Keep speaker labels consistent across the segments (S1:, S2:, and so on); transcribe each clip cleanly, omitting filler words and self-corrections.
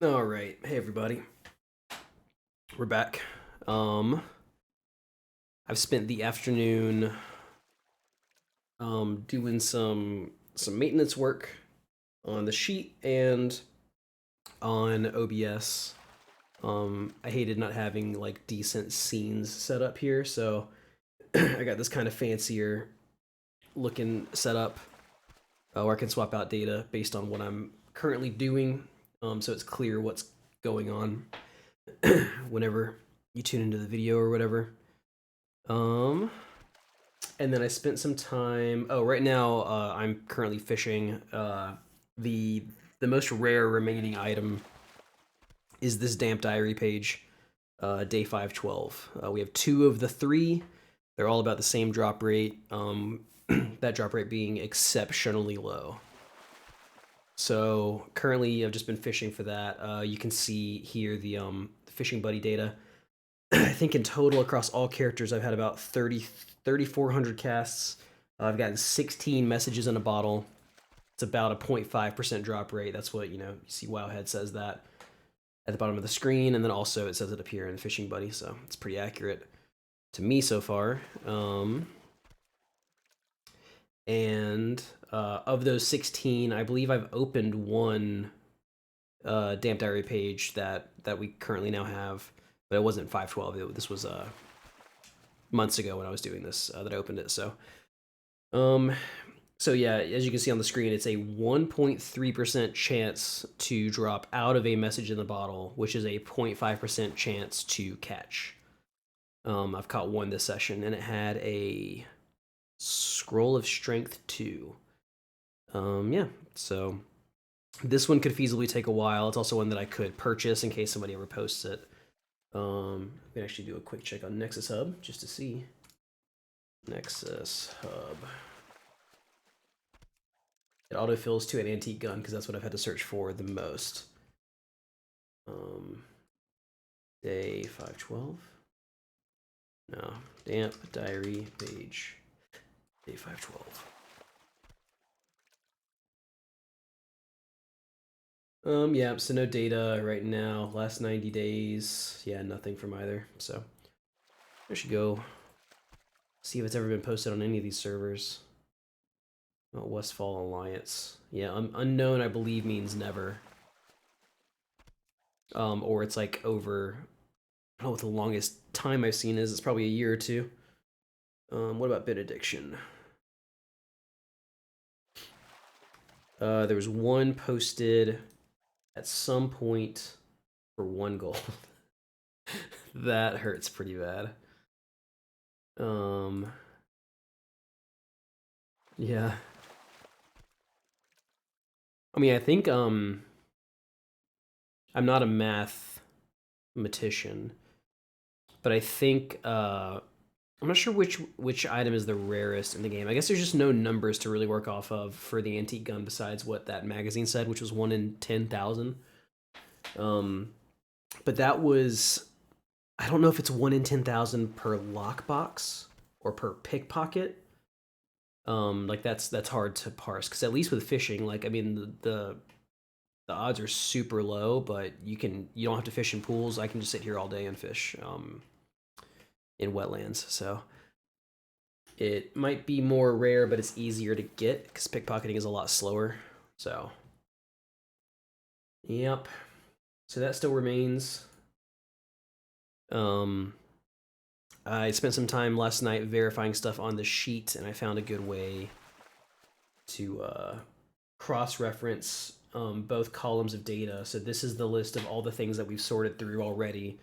S1: All right, hey everybody, we're back. I've spent the afternoon doing some maintenance work on the sheet and on OBS. I hated not having like decent scenes set up here, so I got this kind of fancier looking setup where I can swap out data based on what I'm currently doing, so it's clear what's going on whenever you tune into the video or whatever. And then I spent some time. Oh, right now I'm currently fishing. The most rare remaining item is this damp diary page, day 512. We have two of the three. They're all about the same drop rate. That drop rate being exceptionally low. So currently, I've just been fishing for that. You can see here the fishing buddy data. I think in total across all characters, I've had about 3,400 casts. I've gotten 16 messages in a bottle. It's about a 0.5% drop rate. That's what, you see Wowhead says that at the bottom of the screen. And then also it says it up here in Fishing Buddy. So it's pretty accurate to me so far. And of those 16, I believe I've opened one Damp Diary page that we currently now have. But it wasn't 512. This was months ago when I was doing this that I opened it. So yeah, as you can see on the screen, it's a 1.3% chance to drop out of a message in the bottle, which is a 0.5% chance to catch. I've caught one this session, and it had a Scroll of Strength 2. Yeah, so this one could feasibly take a while. It's also one that I could purchase in case somebody ever posts it. We can actually do a quick check on Nexus Hub just to see. Nexus Hub. It autofills to an antique gun because that's what I've had to search for the most. Day 512. No, Damp Diary page. Day 512. Yeah, so no data right now. Last 90 days, yeah, nothing from either. So I should go see if it's ever been posted on any of these servers. Oh, Westfall Alliance. Yeah, unknown, I believe, means never. Or it's like over. I don't know what the longest time I've seen is. It's probably a year or two. What about Benediction? There was one posted at some point for 1 gold. That hurts pretty bad. Yeah. I mean, I think I'm not a mathematician, but I think I'm not sure which item is the rarest in the game. I guess there's just no numbers to really work off of for the antique gun besides what that magazine said, which was 1 in 10,000. But that was, I don't know if it's 1 in 10,000 per lockbox or per pickpocket. Like that's hard to parse because at least with fishing, like I mean the odds are super low, but you don't have to fish in pools. I can just sit here all day and fish in wetlands. So it might be more rare, but it's easier to get because pickpocketing is a lot slower. So yep. So that still remains. I spent some time last night verifying stuff on the sheet, and I found a good way to cross-reference both columns of data. So this is the list of all the things that we've sorted through already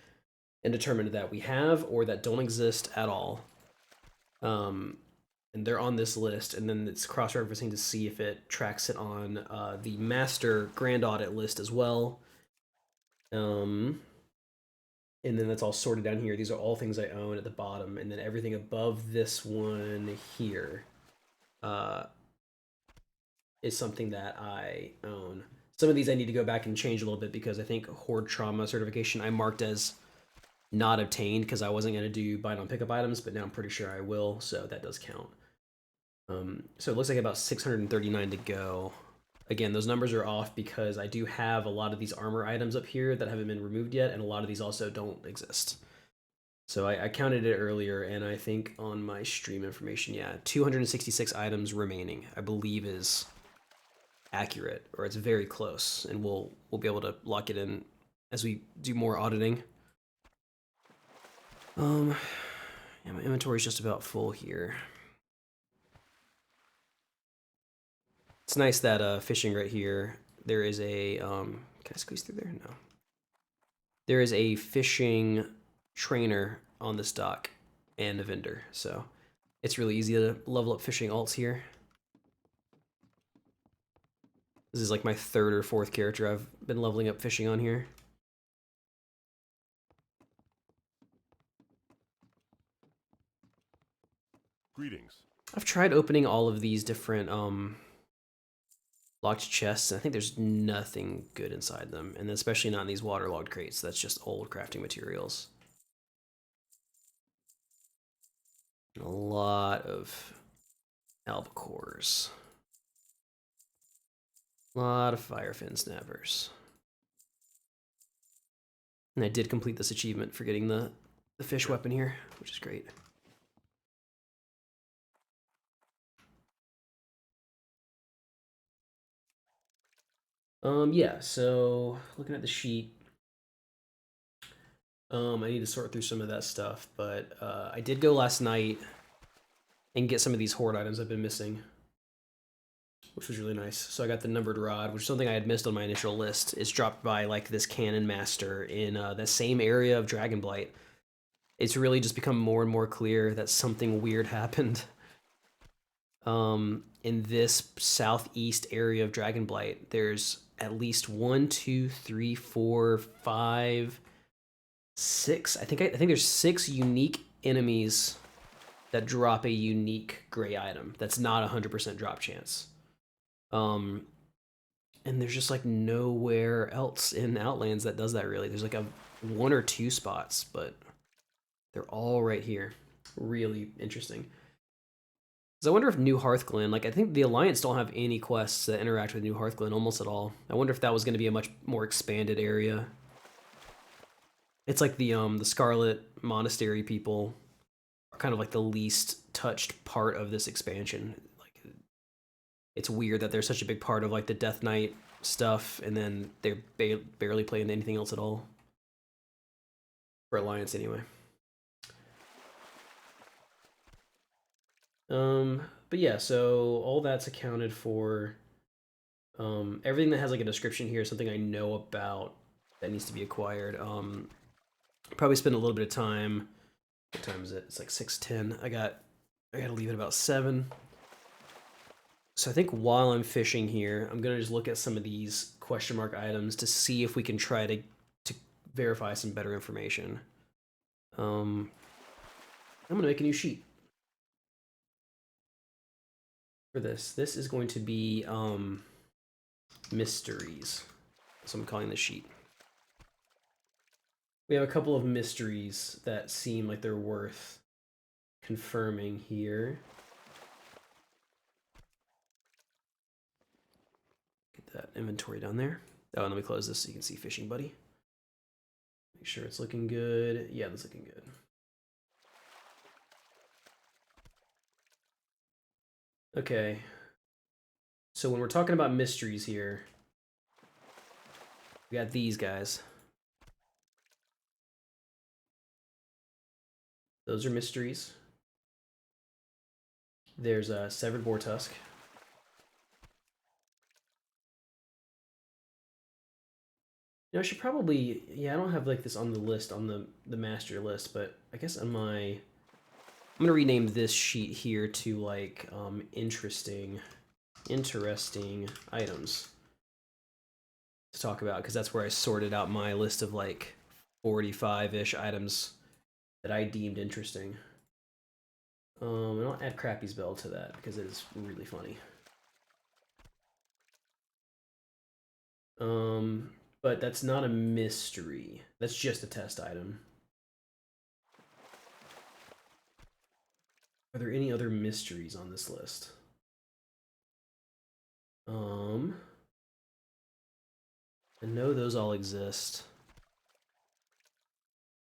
S1: and determined that we have or that don't exist at all. And they're on this list, and then it's cross-referencing to see if it tracks it on the master grand audit list as well. And then that's all sorted down here. These are all things I own at the bottom, and then everything above this one here is something that I own. Some of these I need to go back and change a little bit because I think Horde Trauma certification I marked as not obtained because I wasn't going to do bind on pickup items, but now I'm pretty sure I will, so that does count. So it looks like about 639 to go. again, those numbers are off because I do have a lot of these armor items up here that haven't been removed yet, and a lot of these also don't exist. So I counted it earlier, and I think on my stream information, yeah, 266 items remaining, I believe is accurate, or it's very close, and we'll be able to lock it in as we do more auditing. Yeah, my inventory's just about full here. It's nice that fishing right here, there is a, can I squeeze through there? No. There is a fishing trainer on this dock and a vendor, so it's really easy to level up fishing alts here. This is like my third or fourth character I've been leveling up fishing on here.
S2: Greetings.
S1: I've tried opening all of these different locked chests, and I think there's nothing good inside them, and especially not in these waterlogged crates. That's just old crafting materials. A lot of albacores. A lot of firefin snappers. And I did complete this achievement for getting the fish weapon here, which is great. Yeah, so looking at the sheet, I need to sort through some of that stuff, but I did go last night and get some of these horde items I've been missing, which was really nice. So I got the numbered rod, which is something I had missed on my initial list. It's dropped by like this cannon master in the same area of Dragonblight. It's really just become more and more clear that something weird happened. In this southeast area of Dragonblight, there's at least 1, 2, 3, 4, 5, 6. I think there's 6 unique enemies that drop a unique gray item. That's not 100% drop chance. And there's just like nowhere else in Outlands that does that really. There's like a 1 or 2 spots, but they're all right here. Really interesting. So I wonder if New Hearthglen, like I think the Alliance don't have any quests that interact with New Hearthglen almost at all. I wonder if that was going to be a much more expanded area. It's like the Scarlet Monastery people are kind of like the least touched part of this expansion. Like it's weird that they're such a big part of like the Death Knight stuff, and then they're barely playing anything else at all. For Alliance anyway. But yeah, so all that's accounted for. Everything that has like a description here is something I know about that needs to be acquired. Probably spend a little bit of time. What time is it? It's like 6:10. I gotta leave at about 7. So I think while I'm fishing here, I'm gonna just look at some of these question mark items to see if we can try to verify some better information. I'm gonna make a new sheet for this. This is going to be mysteries. So I'm calling the sheet. We have a couple of mysteries that seem like they're worth confirming here. Get that inventory down there. Oh, and let me close this so you can see Fishing Buddy. Make sure it's looking good. Yeah, that's looking good. Okay. So when we're talking about mysteries here, we got these guys. Those are mysteries. There's a Severed Boar Tusk. You know, I should probably, yeah, I don't have like this on the list, on the master list, but I guess on my, I'm gonna rename this sheet here to like interesting items to talk about, because that's where I sorted out my list of like 45-ish items that I deemed interesting. And I'll add Crappy's Bell to that because it is really funny. But that's not a mystery. That's just a test item. Are there any other mysteries on this list? I know those all exist.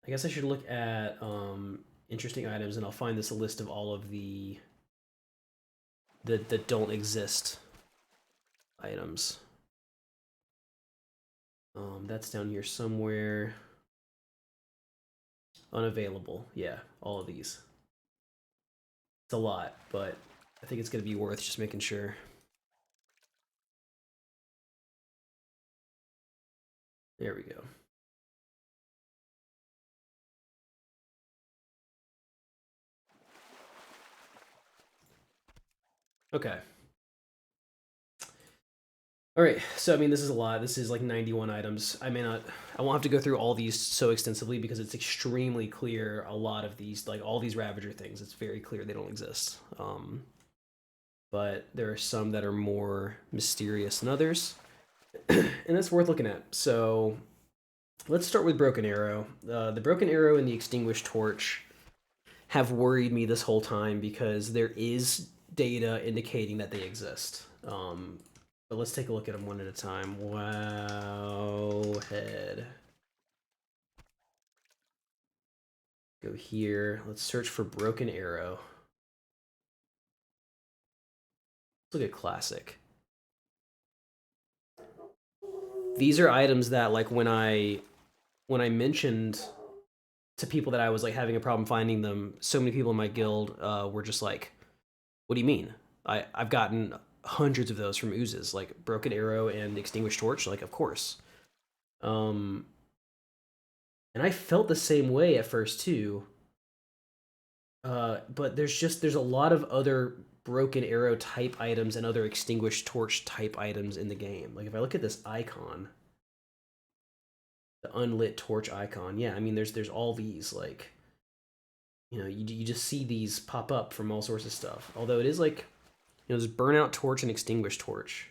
S1: I guess I should look at interesting items, and I'll find this list of all of the that don't exist items. That's down here somewhere. Unavailable. Yeah, all of these. It's a lot, but I think it's going to be worth just making sure. There we go. Okay. All right, so I mean, this is a lot. This is like 91 items. I won't have to go through all these so extensively because it's extremely clear a lot of these, like all these Ravager things, it's very clear they don't exist. But there are some that are more mysterious than others, and that's worth looking at. So let's start with Broken Arrow. The Broken Arrow and the Extinguished Torch have worried me this whole time because there is data indicating that they exist. But let's take a look at them one at a time. Wow, head. Go here. Let's search for Broken Arrow. Let's look at Classic. These are items that, like, when I mentioned to people that I was like having a problem finding them, so many people in my guild were just like, "What do you mean? I've gotten hundreds of those from oozes, like Broken Arrow and Extinguished Torch, like of course." And I felt the same way at first too. But there's a lot of other Broken Arrow type items and other Extinguished Torch type items in the game. Like if I look at this icon, the unlit torch icon, yeah, I mean there's all these, like, you just see these pop up from all sorts of stuff. Although it is like, there's Burnout Torch and Extinguished Torch.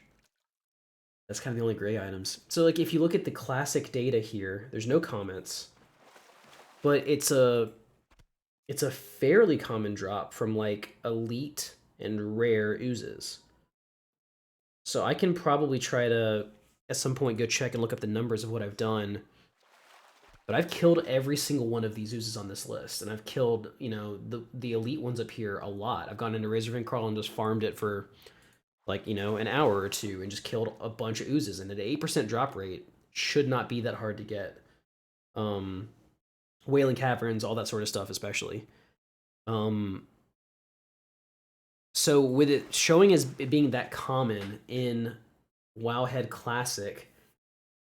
S1: That's kind of the only gray items. So like if you look at the classic data here, there's no comments, but it's a fairly common drop from like elite and rare oozes. So I can probably try to at some point go check and look up the numbers of what I've done. But I've killed every single one of these oozes on this list, and I've killed, the elite ones up here a lot. I've gone into Razorfin Crawl and just farmed it for like, an hour or two and just killed a bunch of oozes, and at an 8% drop rate should not be that hard to get. Wailing Caverns, all that sort of stuff, especially. So with it showing as it being that common in Wowhead Classic,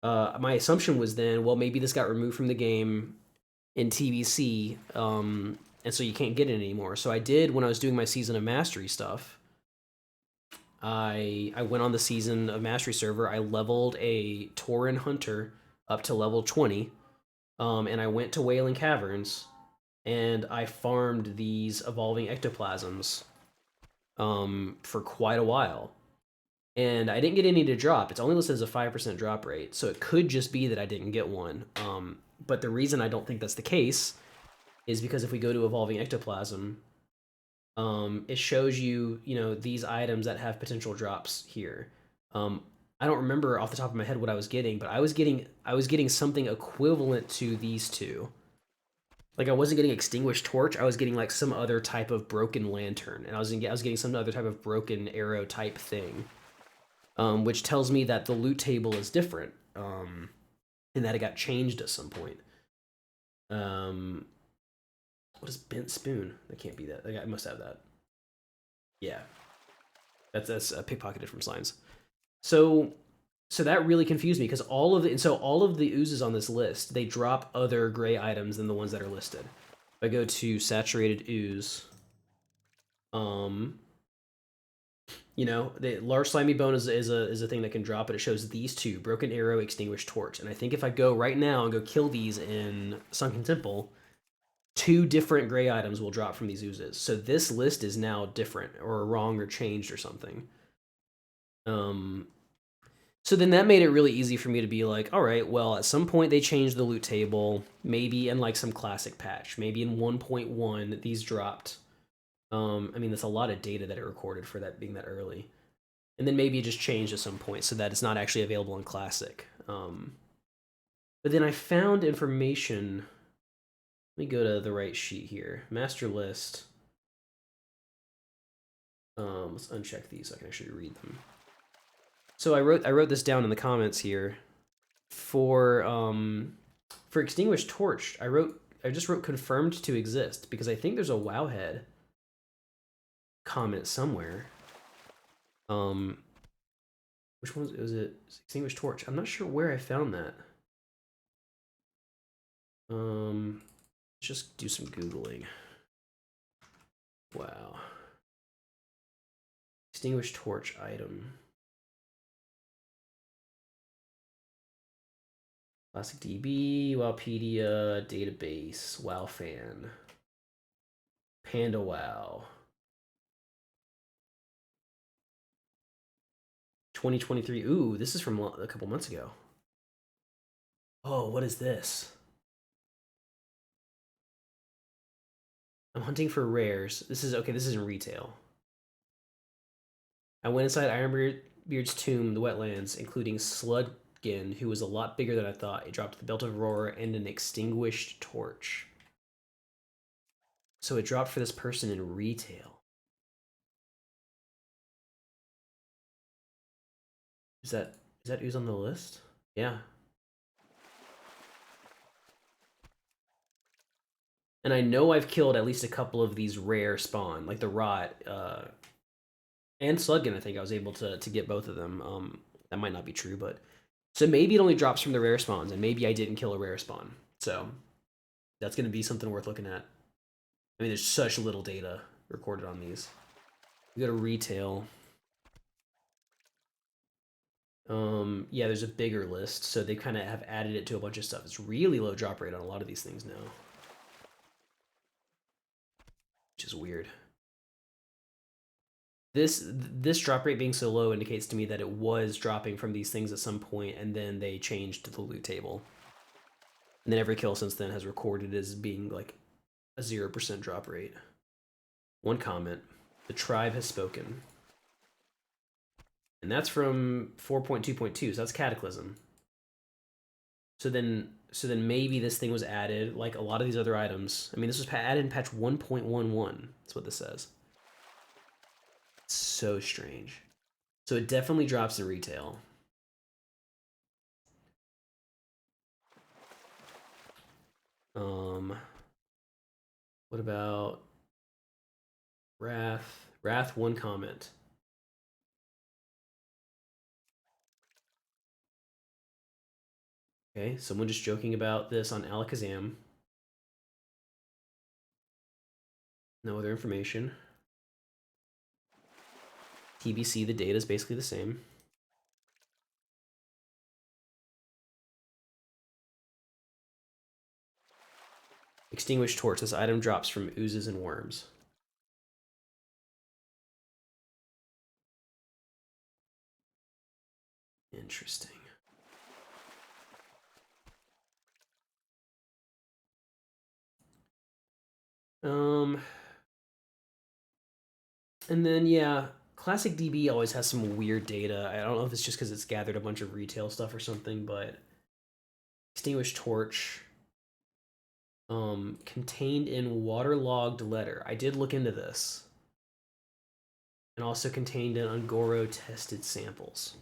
S1: my assumption was then, well, maybe this got removed from the game in TBC, and so you can't get it anymore. So I did, when I was doing my Season of Mastery stuff, I went on the Season of Mastery server, I leveled a Tauren Hunter up to level 20, and I went to Wailing Caverns, and I farmed these evolving ectoplasms for quite a while. And I didn't get any to drop. It's only listed as a 5% drop rate, so it could just be that I didn't get one. But the reason I don't think that's the case is because if we go to Evolving Ectoplasm, it shows you, these items that have potential drops here. I don't remember off the top of my head what I was getting, but I was getting something equivalent to these two. Like I wasn't getting Extinguished Torch, I was getting like some other type of Broken Lantern, and I was getting some other type of Broken Arrow type thing. Which tells me that the loot table is different, and that it got changed at some point. What is Bent Spoon? That can't be that. I must have that. Yeah, that's pickpocketed from Signs. So that really confused me because all of the oozes on this list, they drop other gray items than the ones that are listed. If I go to Saturated Ooze, the large slimy bone is a thing that can drop, but it shows these two: Broken Arrow, Extinguished Torch. And I think if I go right now and go kill these in Sunken Temple, 2 different gray items will drop from these oozes. So this list is now different or wrong or changed or something. So then that made it really easy for me to be like, all right, well, at some point they changed the loot table, maybe in like some classic patch, maybe in 1.1 these dropped. I mean, that's a lot of data that it recorded for that being that early. And then maybe it just changed at some point so that it's not actually available in Classic. But then I found information. Let me go to the right sheet here. Master list. Let's uncheck these so I can actually read them. So I wrote this down in the comments here. For extinguished torch, I just wrote confirmed to exist because I think there's a wowhead comment somewhere. Which one was it? Extinguished torch. I'm not sure where I found that. Let's just do some Googling. Wow. Extinguished torch item. Classic DB, Wowpedia, database, WowFan, Panda Wow. 2023. Ooh, this is from a couple months ago. Oh, what is this? I'm hunting for rares. This is okay. This isn't retail. I went inside Ironbeard's tomb, the wetlands, including Sludgin, who was a lot bigger than I thought. He dropped the Belt of Aurora and an extinguished torch. So it dropped for this person in retail. Is that who's on the list? Yeah. And I know I've killed at least a couple of these rare spawn, like the Rot, and Sluggan. I think I was able to get both of them. That might not be true, but so maybe it only drops from the rare spawns, and maybe I didn't kill a rare spawn. So that's going to be something worth looking at. I mean, there's such little data recorded on these. We go to retail. Yeah, there's a bigger list, so they kind of have added it to a bunch of stuff. It's really low drop rate on a lot of these things now, which is weird. This drop rate being so low indicates to me that it was dropping from these things at some point, and then they changed the loot table. And then every kill since then has recorded as being like a 0% drop rate. One comment: the tribe has spoken. And that's from 4.2.2, so that's Cataclysm. So then maybe this thing was added, like a lot of these other items. I mean, this was added in patch 1.11. That's what this says. So strange. So it definitely drops in retail. What about Wrath? Wrath, one comment. Okay, someone just joking about this on Alakazam. No other information. TBC, the data is basically the same. Extinguished torch. This item drops from oozes and worms. Interesting. And then yeah, Classic DB always has some weird data. I don't know if it's just because it's gathered a bunch of retail stuff or something, but Extinguished torch. Contained in waterlogged letter. I did look into this. And also contained in Ungoro tested samples.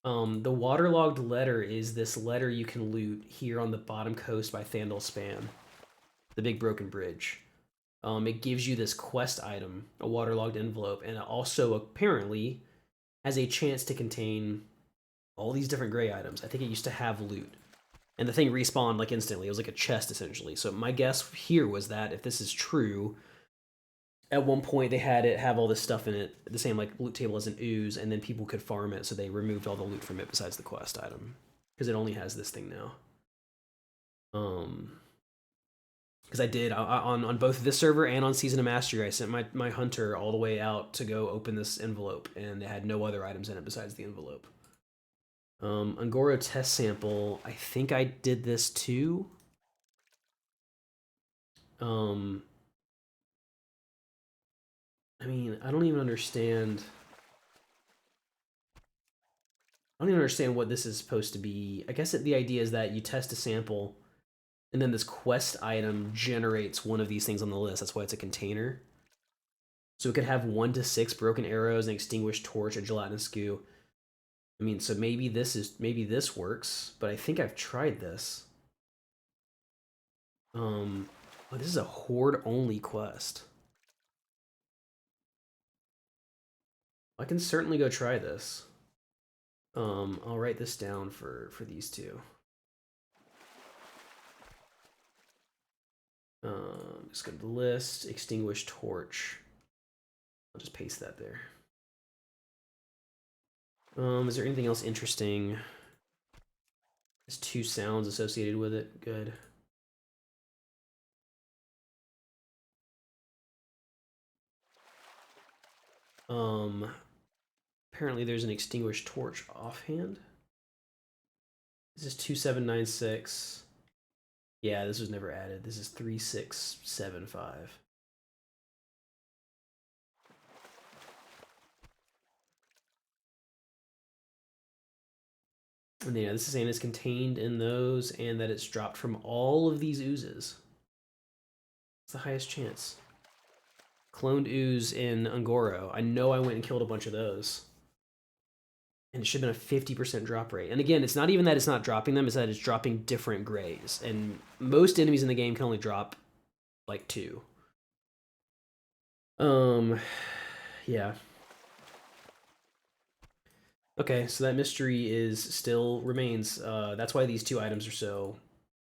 S1: The waterlogged letter is this letter you can loot here on the bottom coast by Thandal Span, the big broken bridge. It gives you this quest item, a waterlogged envelope, and it also apparently has a chance to contain all these different gray items. I think it used to have loot. And the thing respawned like instantly. It was like a chest essentially. So my guess here was that if this is true, at one point they had it have all this stuff in it, the same like loot table as an ooze, and then people could farm it, so they removed all the loot from it besides the quest item. Because it only has this thing now. Because I did on both this server and on Season of Mastery, I sent my hunter all the way out to go open this envelope, and it had no other items in it besides the envelope. Ungoro test sample. I think I did this too. I mean, I don't even understand. don't even understand what this is supposed to be. I guess the idea is that you test a sample, and then this quest item generates one of these things on the list. That's why it's a container. So it could have 1 to 6 broken arrows, an extinguished torch, a gelatinous goo. I mean, so maybe this works, but I think I've tried this. Oh, this is a horde only quest. I can certainly go try this. I'll write this down for these two. Just go to the list, extinguished torch. I'll just paste that there. Is there anything else interesting? There's 2 sounds associated with it. Good. Apparently there's an extinguished torch offhand. This is 2796. Yeah, this was never added. This is 3675. And yeah, this is saying it's contained in those and that it's dropped from all of these oozes. It's the highest chance. Cloned ooze in Ungoro. I know I went and killed a bunch of those. And it should have been a 50% drop rate. And again, it's not even that it's not dropping them, it's that it's dropping different grays. And most enemies in the game can only drop like 2. Yeah. Okay, so that mystery is still remains. That's why these 2 items are so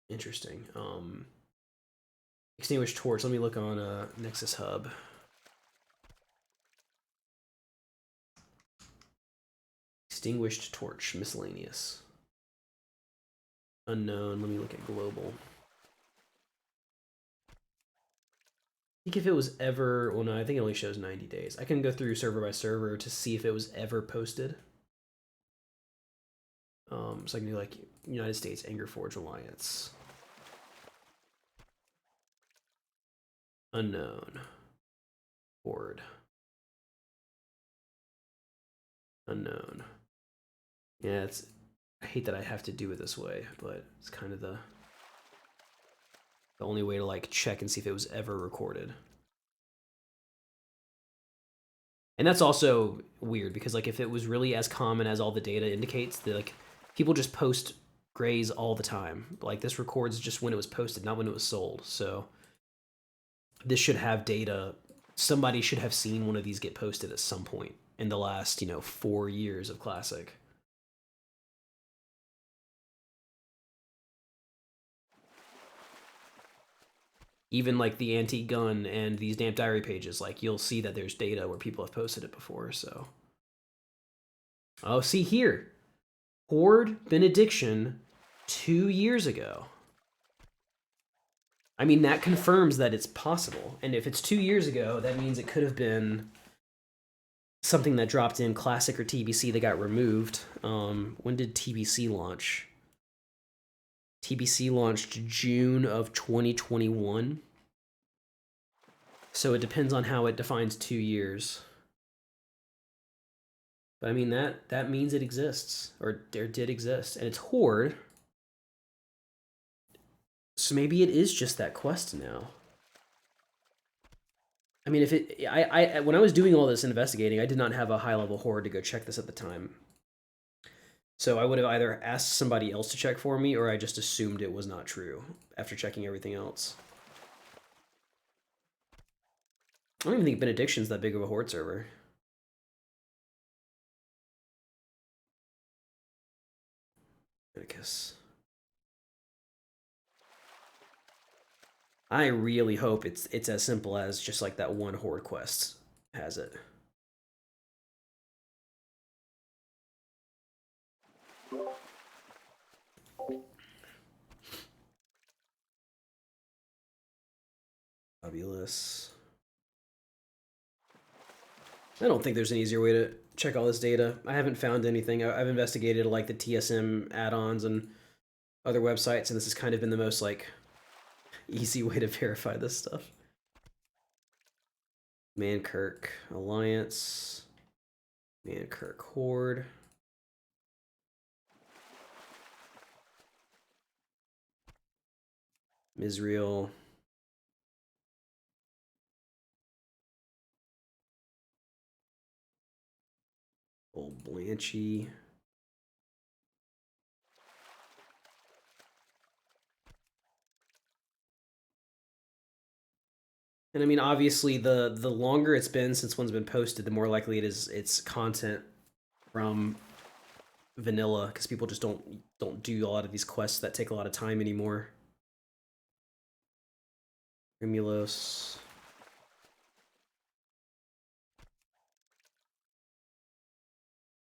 S1: interesting. Extinguished torch. Let me look on Nexus Hub. Extinguished torch, miscellaneous. Unknown. Let me look at global. I think if it was ever, well, no, I think it only shows 90 days. I can go through server by server to see if it was ever posted. So I can do like United States Angerforge Alliance. Unknown. Horde. Unknown. Yeah, it's. I hate that I have to do it this way, but it's kind of the only way to like check and see if it was ever recorded. And that's also weird because like if it was really as common as all the data indicates, that like people just post grays all the time. Like this records just when it was posted, not when it was sold. So this should have data. Somebody should have seen one of these get posted at some point in the last, 4 years of Classic. Even like the antique gun and these damp diary pages, like you'll see that there's data where people have posted it before. So, oh, see here, Horde Benediction 2 years ago. I mean, that confirms that it's possible. And if it's 2 years ago, that means it could have been something that dropped in Classic or TBC that got removed. When did TBC launch? TBC launched June of 2021. So it depends on how it defines 2 years. But I mean, that means it exists, or did exist, and it's Horde. So maybe it is just that quest now. I mean, if it, I when I was doing all this investigating, I did not have a high-level Horde to go check this at the time. So I would have either asked somebody else to check for me, or I just assumed it was not true after checking everything else. I don't even think Benediction's that big of a Horde server. I really hope it's as simple as just like that one Horde quest has it. Fabulous. I don't think there's an easier way to check all this data. I haven't found anything. I've investigated like the TSM add-ons and other websites, and this has kind of been the most like easy way to verify this stuff. Mankirk Alliance. Mankirk Horde. Misreal. Old Blanchy. And I mean, obviously, the longer it's been since one's been posted, the more likely it is it's content from vanilla, because people just don't do a lot of these quests that take a lot of time anymore. Rimulos.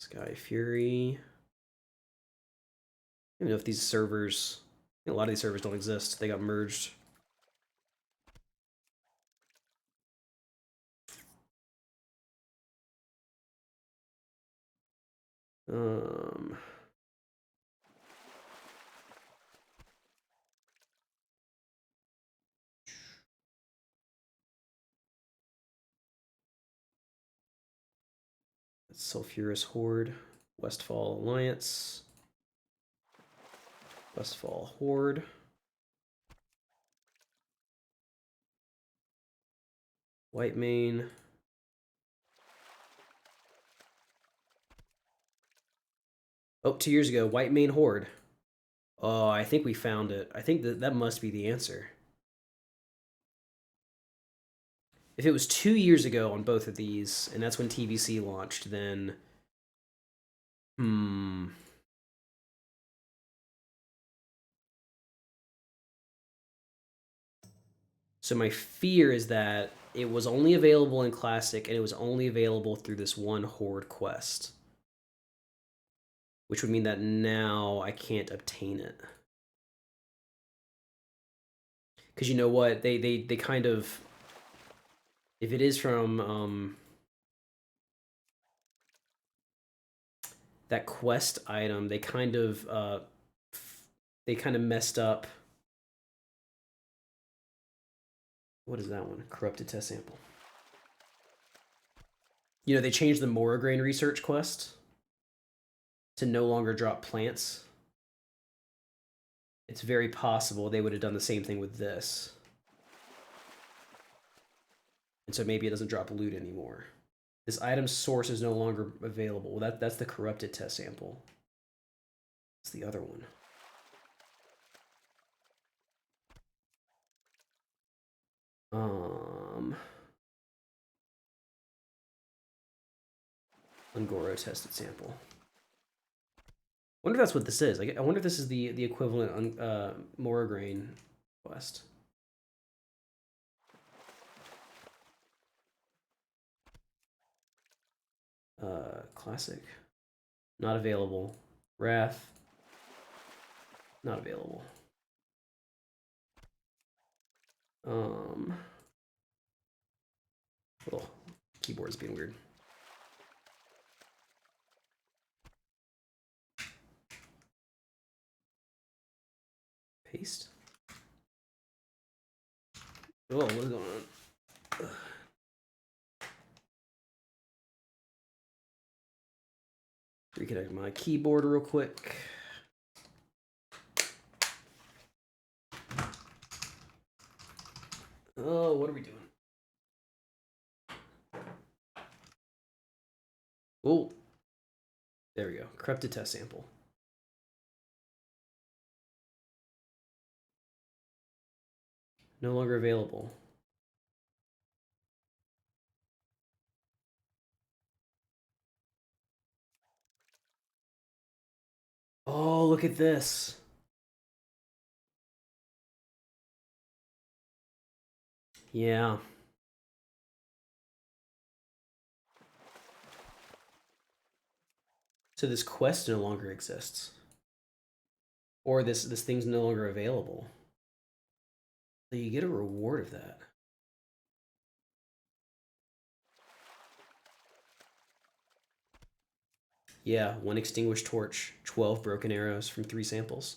S1: Sky Fury. I don't know if these servers, a lot of these servers don't exist. They got merged. Um, Sulfurous Horde, Westfall Alliance, Westfall Horde. White Mane. Oh, 2 years ago, White Mane Horde. Oh, I think we found it. I think that must be the answer. If it was 2 years ago on both of these, and that's when TVC launched, then So my fear is that it was only available in Classic, and it was only available through this one Horde quest, which would mean that now I can't obtain it. Because you know what, they kind of, if it is from that quest item, they kind of messed up. What is that one? Corrupted test sample. You know, they changed the Moragrain research quest to no longer drop plants. It's very possible they would have done the same thing with this. And so maybe it doesn't drop loot anymore. This item source is no longer available. Well, that's the corrupted test sample. It's the other one. Ungoro tested sample. I wonder if that's what this is. I wonder if this is the equivalent Moragrain quest. Classic. Not available. Wrath. Not available. Oh, keyboard's being weird. Paste. Oh, what's going on? Reconnect my keyboard real quick. Oh, what are we doing? Oh, there we go. Corrupted test sample. No longer available. Oh, look at this. Yeah. So this quest no longer exists. Or this thing's no longer available. So you get a reward of that. Yeah, 1 extinguished torch, 12 broken arrows from 3 samples.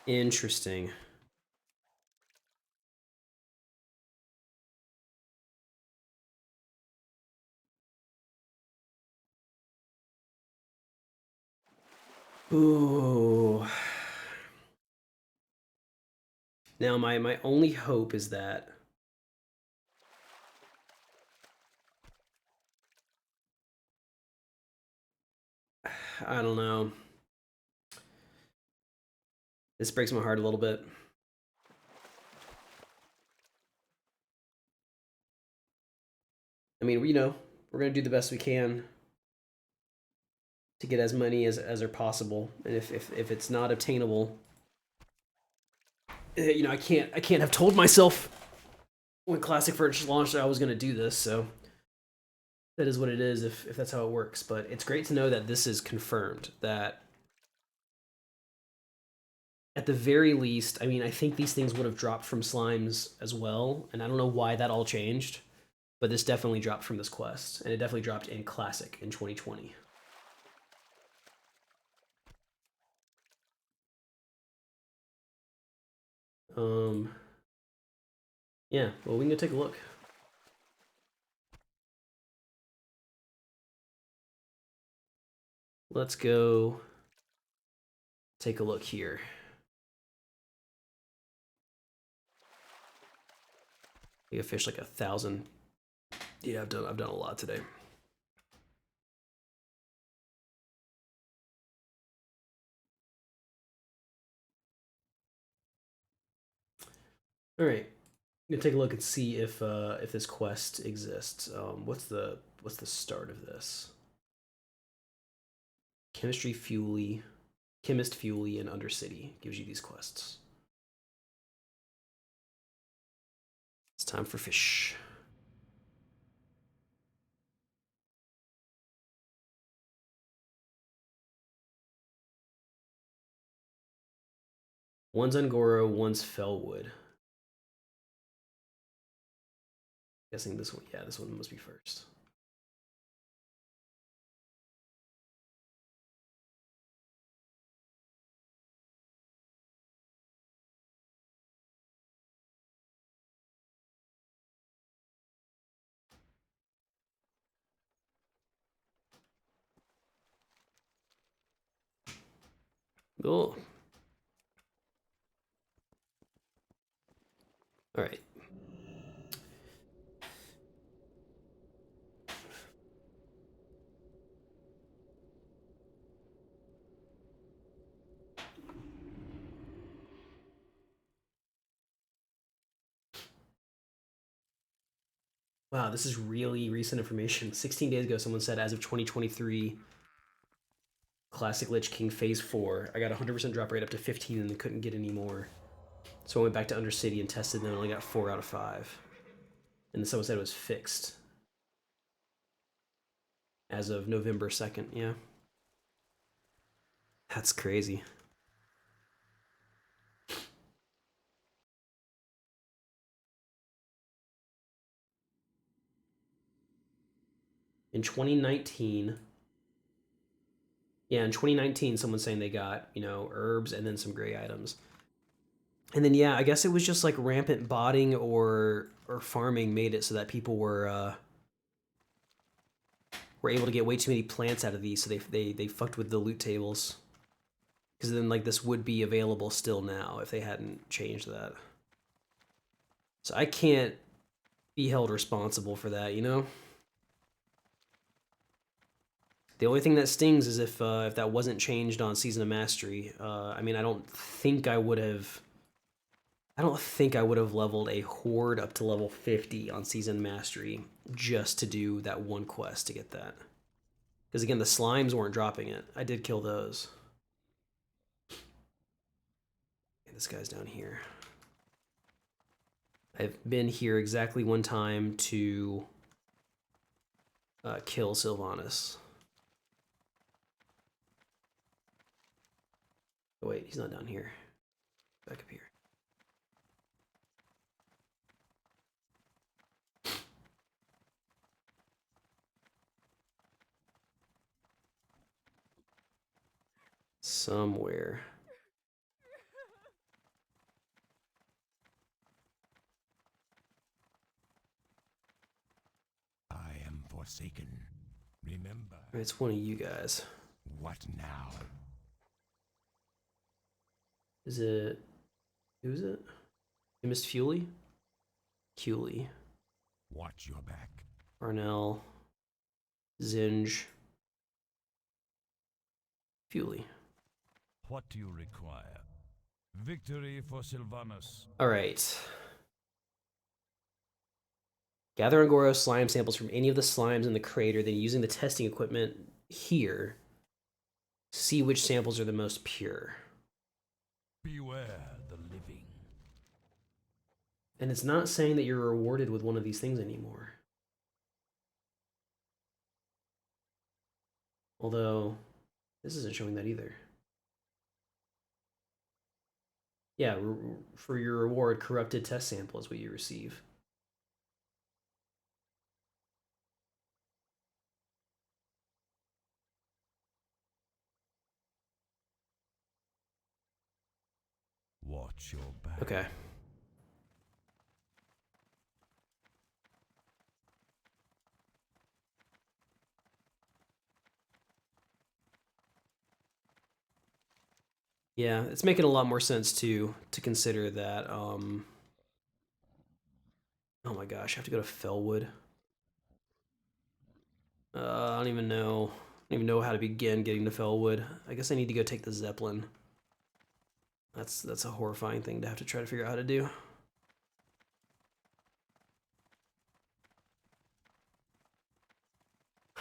S1: Interesting. Ooh. Now my only hope is that I don't know. This breaks my heart a little bit. I mean, we're gonna do the best we can to get as many as are possible, and if it's not obtainable, I can't have told myself when Classic first launched that I was gonna do this. So that is what it is. If that's how it works, but it's great to know that this is confirmed. That at the very least, I mean, I think these things would have dropped from slimes as well, and I don't know why that all changed, but this definitely dropped from this quest, and it definitely dropped in Classic in 2020. Um, yeah, well, we can go take a look. Let's go take a look here. We fished like 1,000. Yeah, I've done a lot today. All right, I'm gonna take a look and see if this quest exists. What's the start of this? Chemistry Fuely, Chemist Fuely, and Undercity gives you these quests. It's time for fish. One's Angora, one's Fellwood. Guessing this one. Yeah, this one must be first. Oh. All right. Wow, this is really recent information. 16 days ago, someone said as of 2023, Classic Lich King Phase 4. I got 100% drop rate up to 15 and then couldn't get any more. So I went back to Undercity and tested and then only got 4 out of 5. And then someone said it was fixed as of November 2nd. Yeah. That's crazy. In 2019, yeah, in 2019, someone's saying they got, herbs and then some gray items. And then yeah, I guess it was just like rampant botting or farming made it so that people were able to get way too many plants out of these, so they fucked with the loot tables. Because then like this would be available still now if they hadn't changed that. So I can't be held responsible for that, you know? The only thing that stings is if that wasn't changed on Season of Mastery. I mean, I don't think I would have leveled a horde up to level 50 on Season Mastery just to do that one quest to get that. Because again, the slimes weren't dropping it. I did kill those. Okay, this guy's down here. I've been here exactly one time to kill Sylvanas. Oh wait, he's not down here. Back up here. Somewhere.
S2: Forsaken. Remember.
S1: It's one of you guys.
S2: What now?
S1: Is it... Who's it? Miss Fuley? Cooley.
S2: Watch your back.
S1: Arnell. Zinj. Fuley.
S2: What do you require? Victory for Sylvanus.
S1: Alright. Gather Angoro slime samples from any of the slimes in the crater, then using the testing equipment here, see which samples are the most pure.
S2: Beware the living.
S1: And it's not saying that you're rewarded with one of these things anymore. Although, this isn't showing that either. Yeah, for your reward, corrupted test sample is what you receive.
S2: Watch your back.
S1: Okay. Yeah, it's making a lot more sense to consider that. Oh my gosh, I have to go to Fellwood. I don't even know. I don't even know how to begin getting to Fellwood. I guess I need to go take the Zeppelin. That's a horrifying thing to have to try to figure out how to do.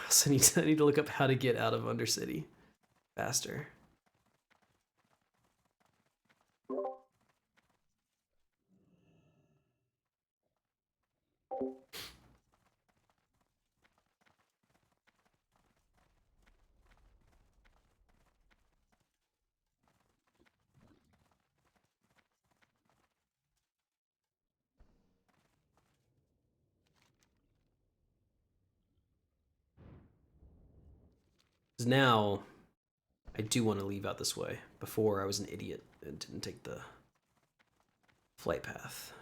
S1: So I need to look up how to get out of Undercity faster. Because now, I do want to leave out this way. Before, I was an idiot and didn't take the flight path.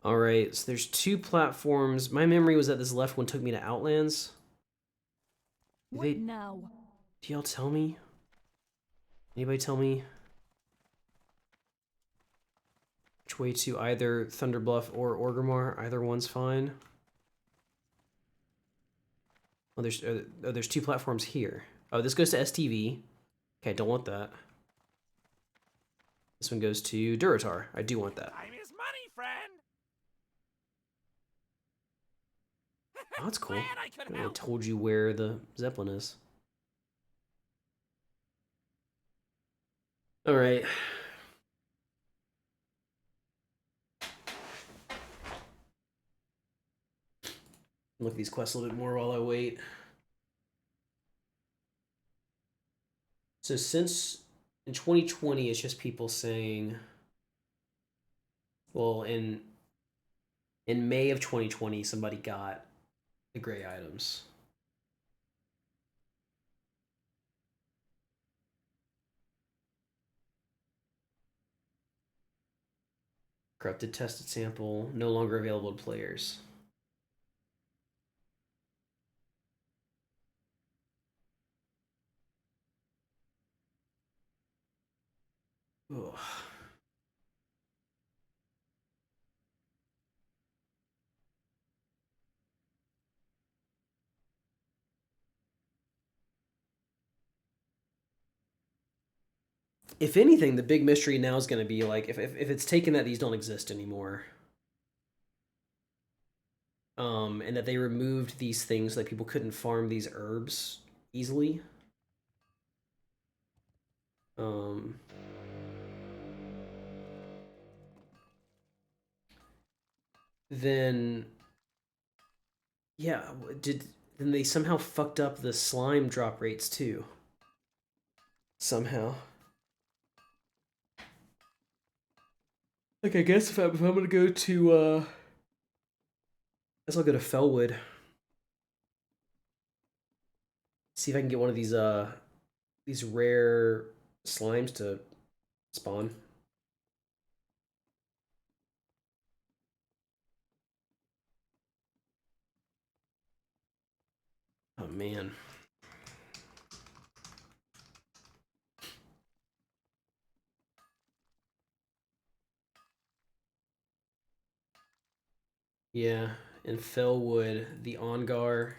S1: All right, so there's two platforms. My memory was that this left one took me to Outlands.
S3: What now?
S1: Do y'all tell me? Anybody tell me which way to either Thunderbluff or Orgrimmar? Either one's fine. Oh, there's two platforms here. Oh, this goes to STV. Okay, don't want that. This one goes to Durotar. I do want that.
S4: Time is money, friend.
S1: Oh, that's cool.
S4: Glad I could
S1: I
S4: help.
S1: told you where the Zeppelin is. All right. Look at these quests a little bit more while I wait. So since in 2020, it's just people saying, well, in May of 2020, somebody got the gray items. Corrupted tested sample, no longer available to players. Ugh. If anything, the big mystery now is going to be like if it's taken that these don't exist anymore, and that they removed these things so that people couldn't farm these herbs easily. Um, then yeah, then they somehow fucked up the slime drop rates too. somehow. Like, I guess if I'm gonna go to, I guess I'll go to Fellwood. See if I can get one of these rare slimes to spawn. Oh man. Yeah, in Fellwood, the Ongar,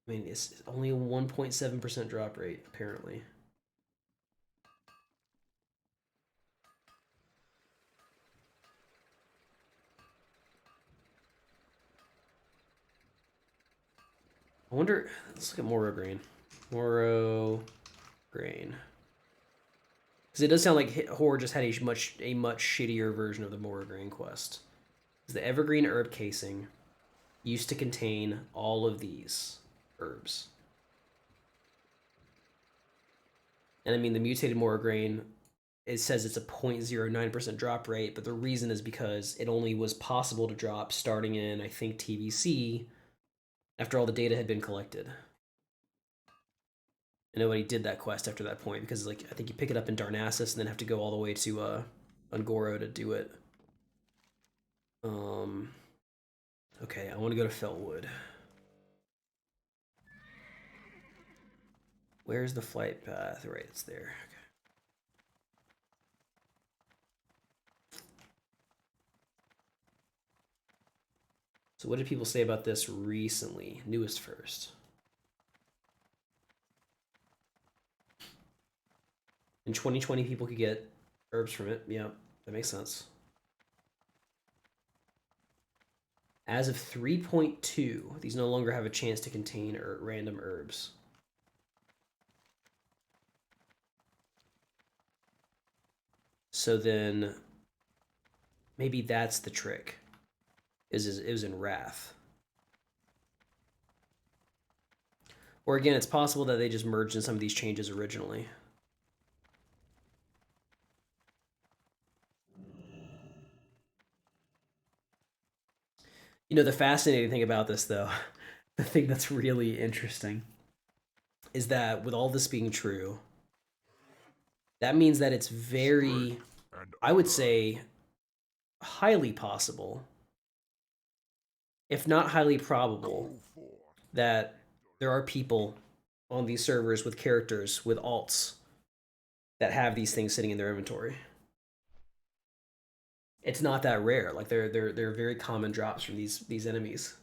S1: I mean, it's only a 1.7% drop rate, apparently. I wonder, let's look at Moro Grain. Moro Grain. Because it does sound like Horror just had a much shittier version of the Moro Grain quest. The Evergreen Herb Casing used to contain all of these herbs. And I mean, the mutated Moro Grain, it says it's a 0.09% drop rate, but the reason is because it only was possible to drop starting in, I think, TBC after all the data had been collected. And nobody did that quest after that point because, like, I think you pick it up in Darnassus and then have to go all the way to Ungoro to do it. Okay, I want to go to Felwood. Where's the flight path? Right, it's there. Okay. So what did people say about this recently? Newest first. In 2020, people could get herbs from it. Yeah, that makes sense. As of 3.2, these no longer have a chance to contain random herbs. So then, maybe that's the trick. It was in Wrath. Or again, it's possible that they just merged in some of these changes originally. You know, the fascinating thing about this, though, the thing that's really interesting, is that with all this being true, that means that it's very, I would say, highly possible, if not highly probable, that there are people on these servers with characters with alts that have these things sitting in their inventory. It's not that rare. Like they're very common drops from these enemies.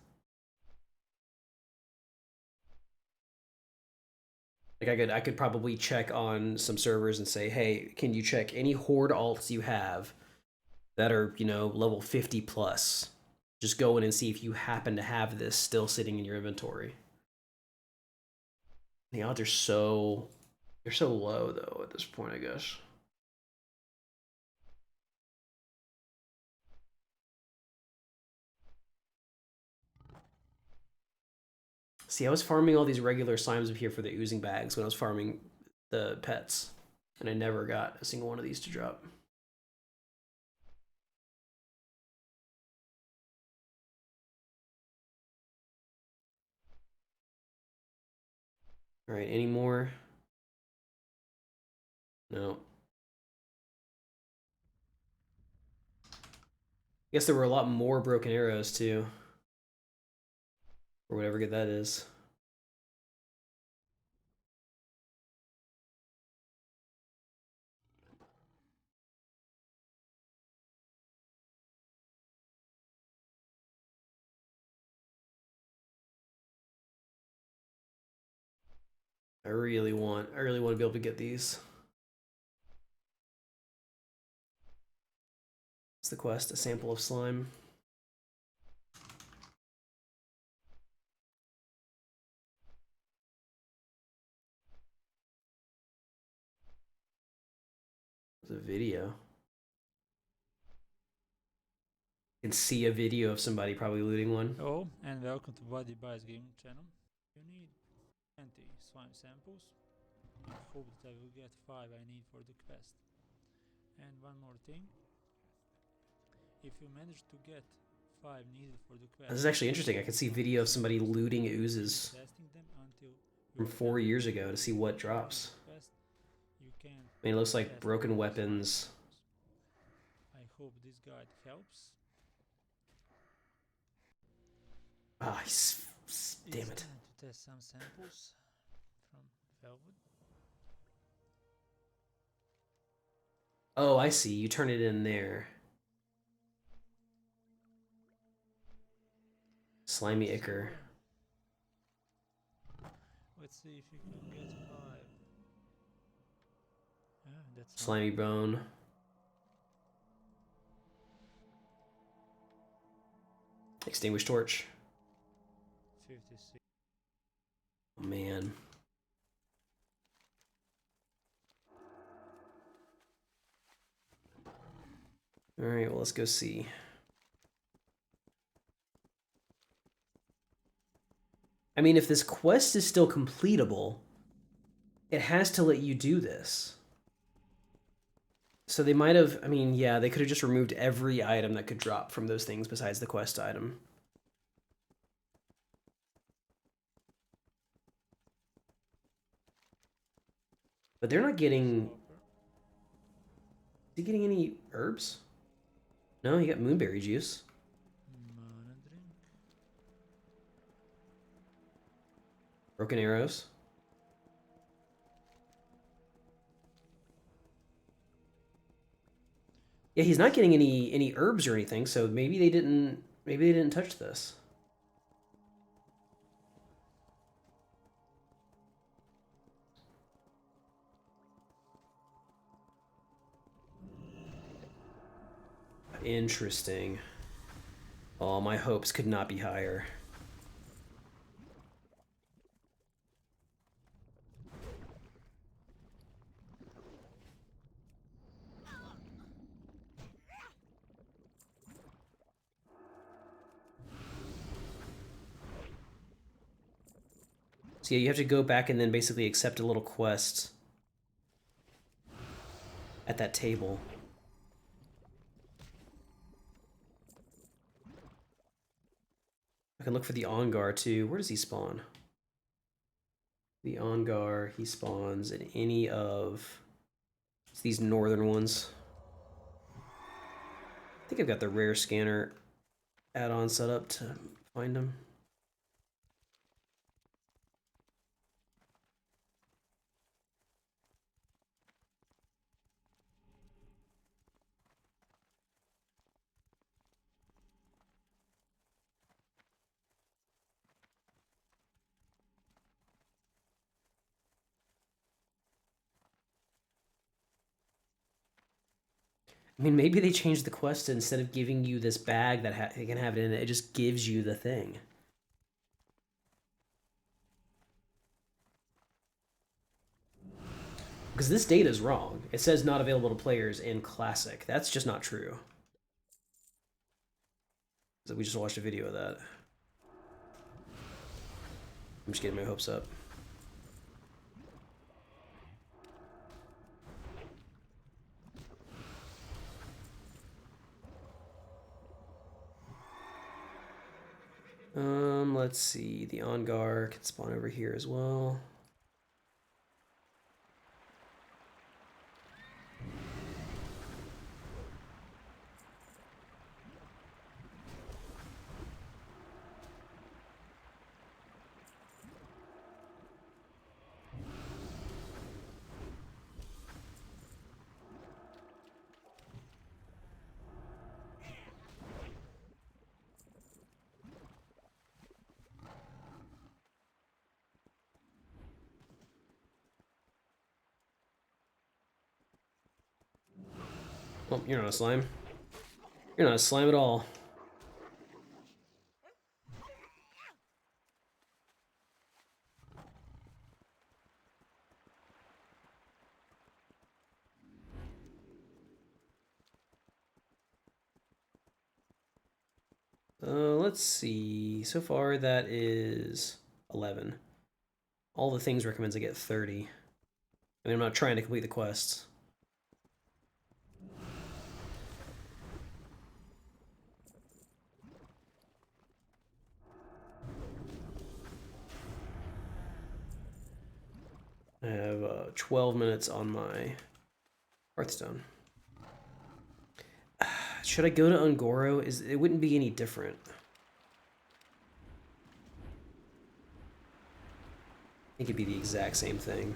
S1: Like I could probably check on some servers and say, hey, can you check any horde alts you have that are, you know, level 50 plus? Just go in and see if you happen to have this still sitting in your inventory. The odds are they're so low though at this point, I guess. See, I was farming all these regular slimes up here for the oozing bags when I was farming the pets, and I never got a single one of these to drop. All right, any more? No. I guess there were a lot more broken arrows too, or whatever good that is. I really want to be able to get these. It's the quest, a sample of slime. It's a video. You can see a video of somebody probably looting one.
S4: Hello and welcome to Body Bites Gaming channel. You need 20 slime samples. I hope that I will get 5 I need for the quest. And one more thing, if you manage to get 5 needed for the quest,
S1: This is actually interesting. I can see video of somebody looting oozes
S4: testing them until
S1: from 4 years ago to see what drops.
S4: quest, you can
S1: I mean, it looks like
S4: test
S1: broken
S4: those
S1: weapons.
S4: items. I hope this guide helps.
S1: Ah, damn it.
S4: It's time to test some samples from Velvet.
S1: Oh, I see. You turn it in there. Slimy ichor.
S4: Let's see if you can get 5. Yeah, that's
S1: Slimy bone. Extinguished torch.
S4: 56.
S1: Oh, man. Alright, well, let's go see. I mean, if this quest is still completable, it has to let you do this. So they might have, I mean, yeah, they could have just removed every item that could drop from those things besides the quest item. But they're not getting... Is he getting any herbs? No, he got moonberry juice.
S4: Mana drink.
S1: Broken arrows. Yeah, he's not getting any herbs or anything, so maybe they didn't touch this. Interesting. Oh, my hopes could not be higher. So yeah, you have to go back and then basically accept a little quest at that table. I can look for the Ongar too. Where does he spawn? The Ongar, he spawns in any of these northern ones. I think I've got the rare scanner add-on set up to find him. I mean, maybe they changed the quest instead of giving you this bag that it can have it in it. It just gives you the thing. Because this data is wrong. It says not available to players in Classic. That's just not true. So we just watched a video of that. I'm just getting my hopes up. Let's see. The Ongar can spawn over here as well. Oh, you're not a slime. You're not a slime at all. Let's see. So far, that is 11. All the things recommends I get 30. I mean, I'm not trying to complete the quests. I have 12 minutes on my Hearthstone. Should I go to Ungoro? It wouldn't be any different. I think it'd be the exact same thing.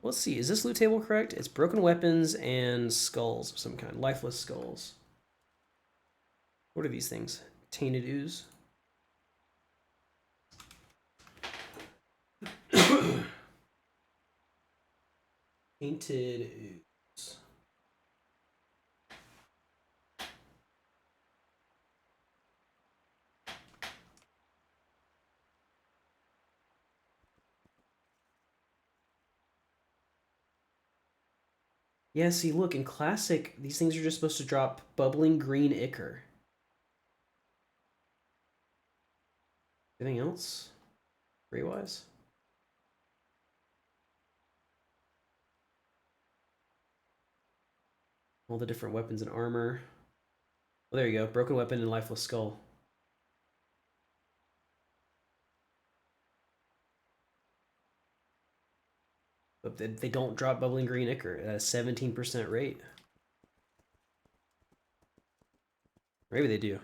S1: Let's see, is this loot table correct? It's broken weapons and skulls of some kind. Lifeless skulls. What are these things? Tainted ooze? Tainted ooze. Yeah, see, look, in Classic, these things are just supposed to drop bubbling green ichor. Anything else? Rate-wise? All the different weapons and armor. Well, there you go. Broken weapon and lifeless skull. But they don't drop bubbling green ichor at a 17% rate. Maybe they do.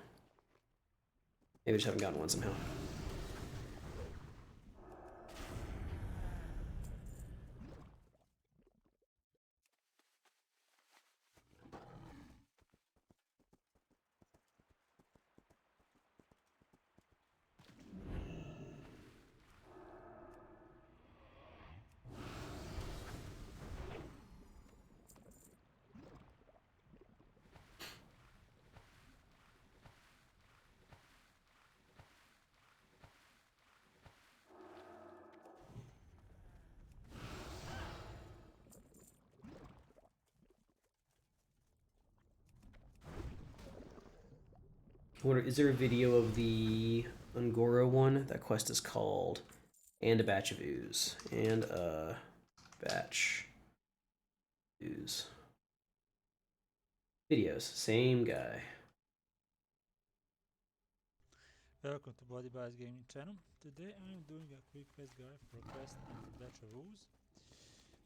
S1: Maybe I just haven't gotten one somehow. Is there a video of the Ungoro one? That quest is called And a Batch of Ooze. And a Batch Ooze. Videos, same guy.
S4: Welcome to Body Bias Gaming channel. Today I am doing a quick quest guide for a quest and a batch of ooze.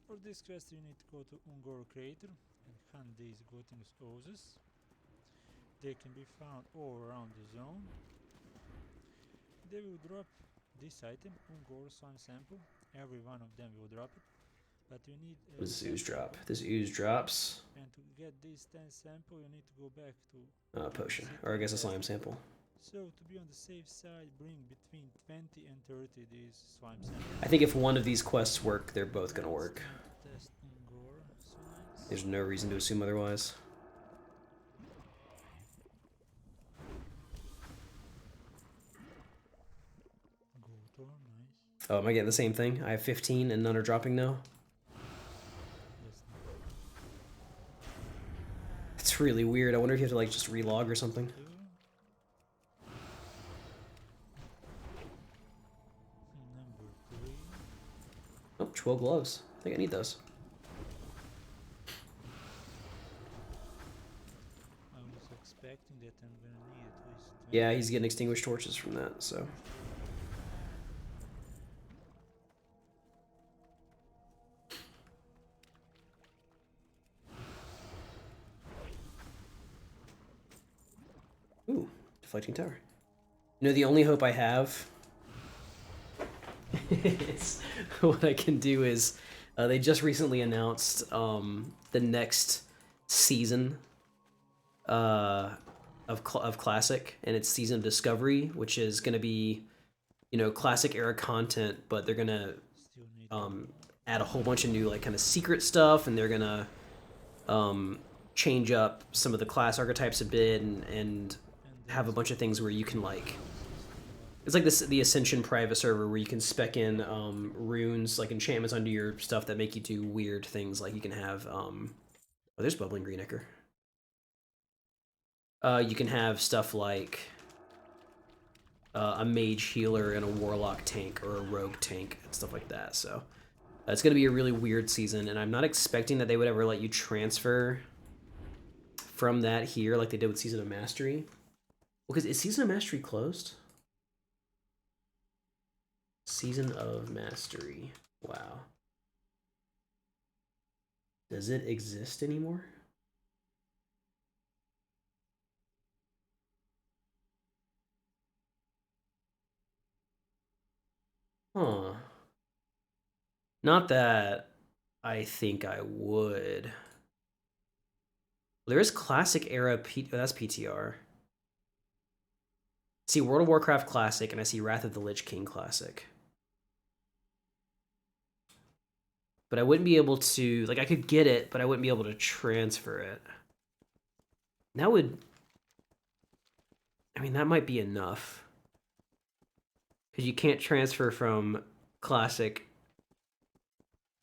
S4: For this quest you need to go to Ungoro Crater and hunt these glutinous oozes. They can be found all around the zone. They will drop this item, Ungoro Slime Sample. Every one of them will drop it. But you need
S1: What does this ooze drop? This ooze drops
S4: and to get this 10 sample you need to go back to
S1: a potion, or I guess a slime sample.
S4: So to be on the safe side, bring between 20 and 30 these slime samples.
S1: I think if one of these quests work, they're both gonna work.
S4: Test Ungoro slimes.
S1: There's no reason to assume otherwise.
S4: Gotor, nice.
S1: Oh, am I getting the same thing? I have 15 and none are dropping now?
S4: Yes,
S1: It's really weird. I wonder if you have to like just relog or something.
S4: two. Number 3.
S1: Oh, 12 gloves. I think I need those.
S4: I was expecting that I'm gonna need at least 20.
S1: Yeah, he's getting extinguished torches from that, so. Ooh, deflecting tower. You know, the only hope I have is what I can do is they just recently announced the next season of Classic, and it's Season of Discovery, which is going to be, you know, Classic era content, but they're going to
S4: Still need
S1: add a whole bunch of new like kind of secret stuff, and they're going to change up some of the class archetypes a bit, and have a bunch of things where you can like, it's like the Ascension private server where you can spec in runes, like enchantments under your stuff that make you do weird things. Like you can have oh, there's bubbling green ichor. You can have stuff like a mage healer and a warlock tank or a rogue tank and stuff like that. So it's going to be a really weird season, and I'm not expecting that they would ever let you transfer from that here like they did with Season of Mastery. Because is Season of Mastery closed? Season of Mastery. Wow. Does it exist anymore? Huh. Not that I think I would. There is Classic Era that's PTR. See World of Warcraft Classic, and I see Wrath of the Lich King Classic. But I wouldn't be able to, like, I could get it, but I wouldn't be able to transfer it. That would, I mean, that might be enough. Because you can't transfer from Classic,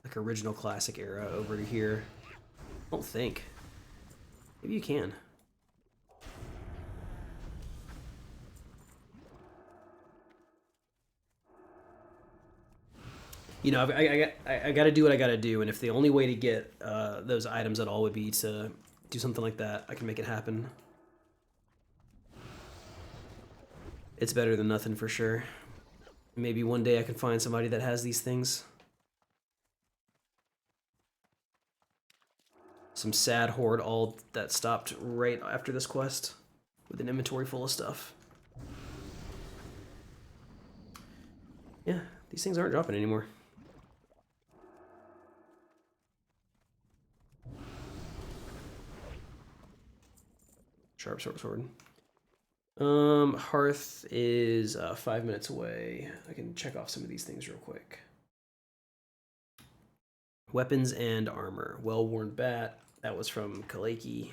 S1: like original Classic Era, over to here. I don't think. Maybe you can. You know, I got to do what I got to do, and if the only way to get those items at all would be to do something like that, I can make it happen. It's better than nothing for sure. Maybe one day I can find somebody that has these things. Some sad horde all that stopped right after this quest with an inventory full of stuff. Yeah, these things aren't dropping anymore. Sharp sword. Hearth is 5 minutes away. I can check off some of these things real quick. Weapons and armor. Well-worn bat. That was from Kaleki.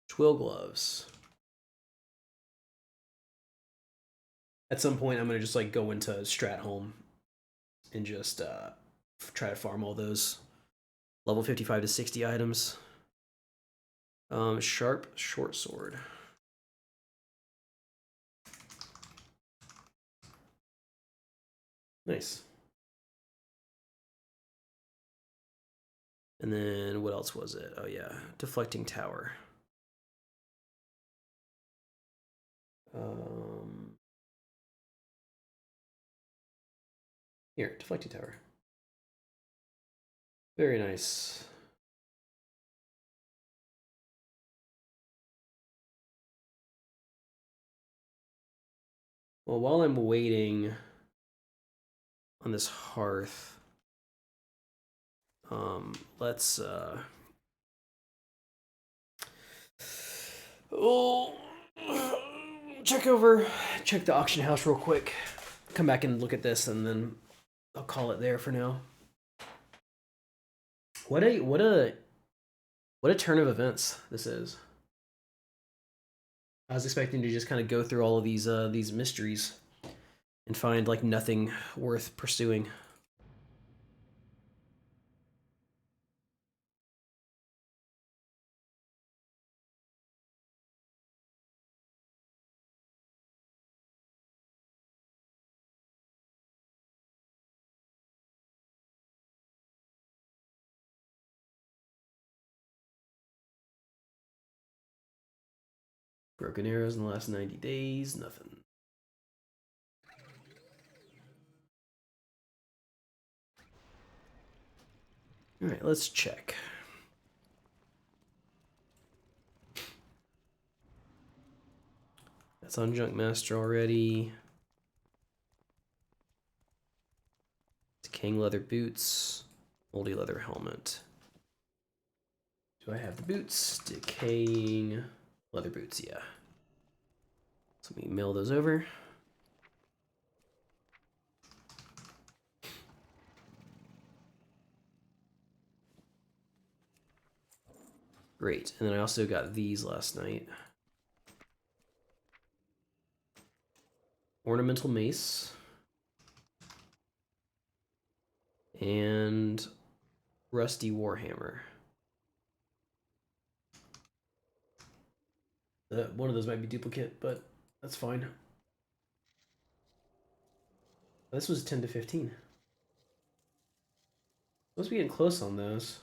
S1: Twill gloves. At some point, I'm going to just like go into Stratholme and just try to farm all those level 55 to 60 items. Sharp short sword. Nice. And then what else was it? Oh yeah, deflecting tower. Here, deflecting tower. Very nice. Well, while I'm waiting on this hearth, let's check the auction house real quick. Come back and look at this, and then I'll call it there for now. What a turn of events this is. I was expecting to just kind of go through all of these mysteries and find like nothing worth pursuing. Broken arrows in the last 90 days, nothing. All right, let's check. That's on Junkmaster already. Decaying leather boots, moldy leather helmet. Do I have the boots? Decaying leather boots, yeah. So let me mail those over. Great, and then I also got these last night. Ornamental mace. And rusty warhammer. One of those might be duplicate, but that's fine. This was 10 to 15. Supposed to be getting close on those.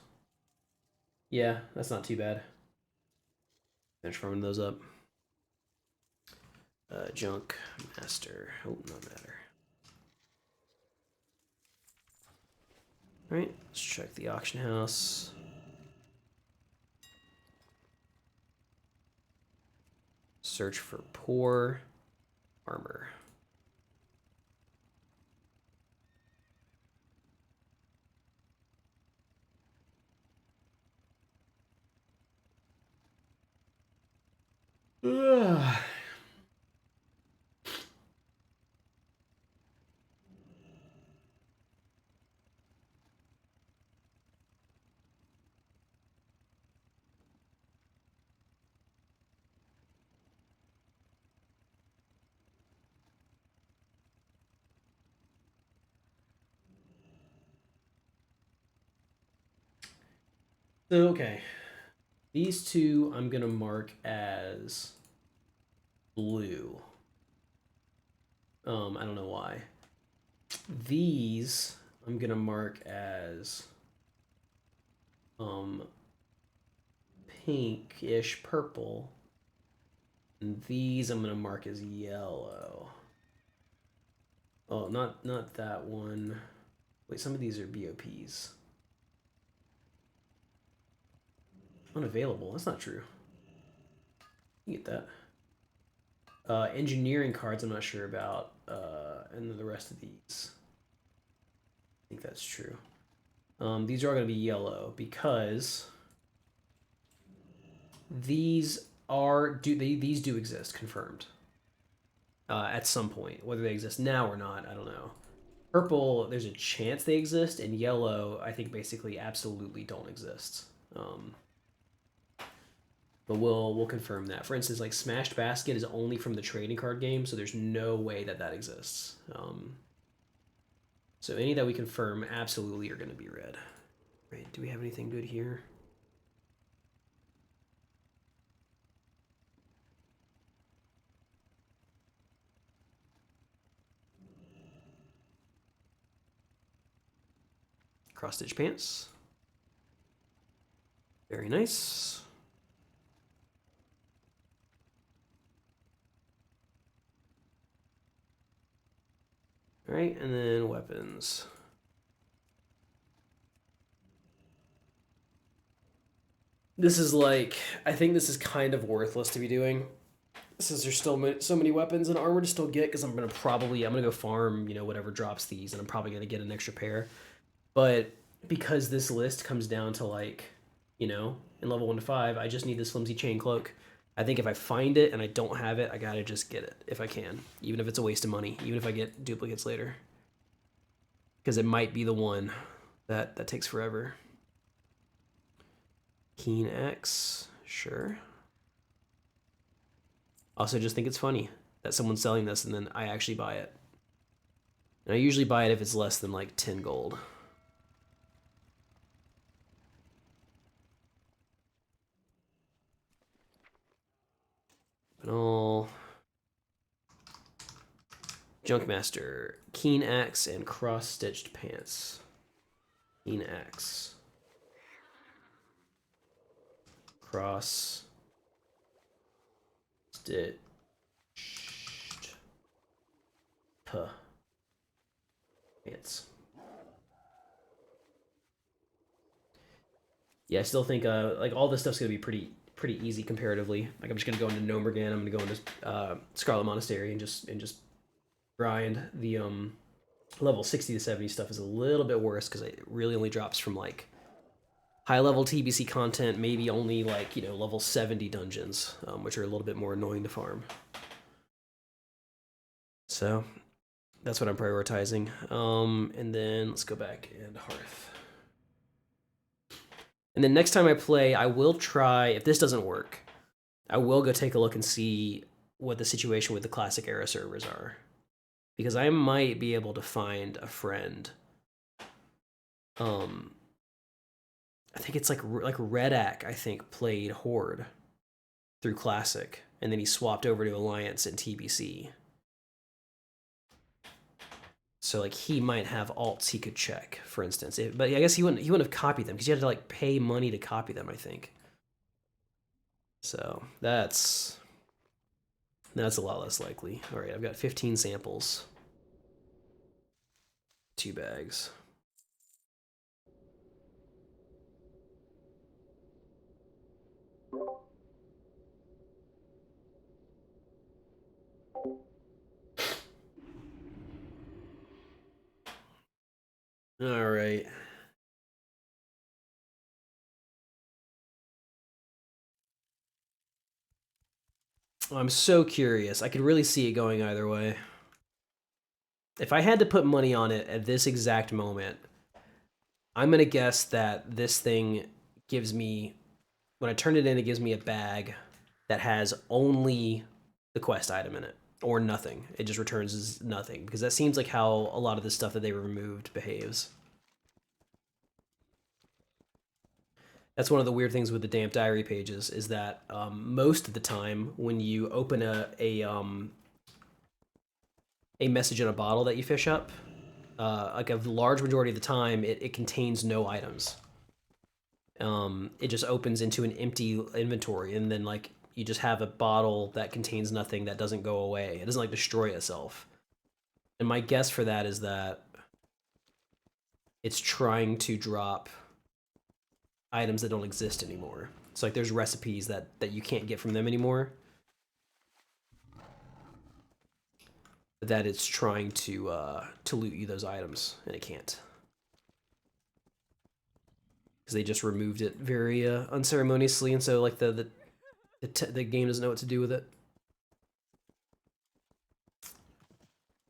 S1: Yeah, that's not too bad. Finish farming those up. Junk master. Oh, no matter. Alright, let's check the auction house. Search for poor armor. Ugh. So, okay. These two I'm going to mark as blue. I don't know why. These I'm going to mark as pinkish purple. And these I'm going to mark as yellow. Oh, not that one. Wait, some of these are BOPs. Unavailable. That's not true. You get that. Engineering cards I'm not sure about. And then the rest of these. I think that's true. These are all going to be yellow because these do exist, confirmed. At some point. Whether they exist now or not, I don't know. Purple, there's a chance they exist, and yellow, I think basically absolutely don't exist. But we'll confirm that. For instance, like Smashed Basket is only from the trading card game, so there's no way that exists. So any that we confirm absolutely are going to be red. Right? Do we have anything good here? Cross stitch pants. Very nice. All right, and then weapons. This is like, I think this is kind of worthless to be doing, since there's still so many weapons and armor to still get, because I'm gonna go farm, whatever drops these, and I'm probably gonna get an extra pair. But because this list comes down to like, in level 1 to 5, I just need this flimsy chain cloak. I think if I find it and I don't have it, I gotta just get it if I can, even if it's a waste of money, even if I get duplicates later, because it might be the one that takes forever. Keen X, sure. Also, just think it's funny that someone's selling this and then I actually buy it. And I usually buy it if it's less than like 10 gold. All Junkmaster, Keen Axe, and cross-stitched pants. Keen Axe. Cross-stitched pants. Yeah, I still think like all this stuff's gonna be pretty easy comparatively. Like I'm just gonna go into Gnomergan, I'm gonna go into Scarlet Monastery and just grind. The level 60 to 70 stuff is a little bit worse because it really only drops from like high level TBC content, maybe only like level 70 dungeons, which are a little bit more annoying to farm. So that's what I'm prioritizing. And then let's go back and Hearth. And then next time I play, I will try, if this doesn't work, I will go take a look and see what the situation with the Classic Era servers are. Because I might be able to find a friend. I think it's like Redak, I think, played Horde through Classic, and then he swapped over to Alliance and TBC. So like he might have alts he could check, for instance. But I guess he wouldn't have copied them because you had to like pay money to copy them, I think. So that's a lot less likely. All right, I've got 15 samples. 2 bags. All right. I'm so curious. I could really see it going either way. If I had to put money on it at this exact moment, I'm going to guess that this thing gives me, when I turn it in, it gives me a bag that has only the quest item in it, or nothing. It just returns as nothing, because that seems like how a lot of the stuff that they removed behaves. That's one of the weird things with the damp diary pages, is that most of the time when you open a message in a bottle that you fish up, like a large majority of the time, it contains no items. It just opens into an empty inventory, and then like you just have a bottle that contains nothing that doesn't go away. It doesn't like destroy itself. And my guess for that is that it's trying to drop items that don't exist anymore. So like there's recipes that you can't get from them anymore, that it's trying to loot you those items, and it can't, because they just removed it very unceremoniously, and so like the game doesn't know what to do with it.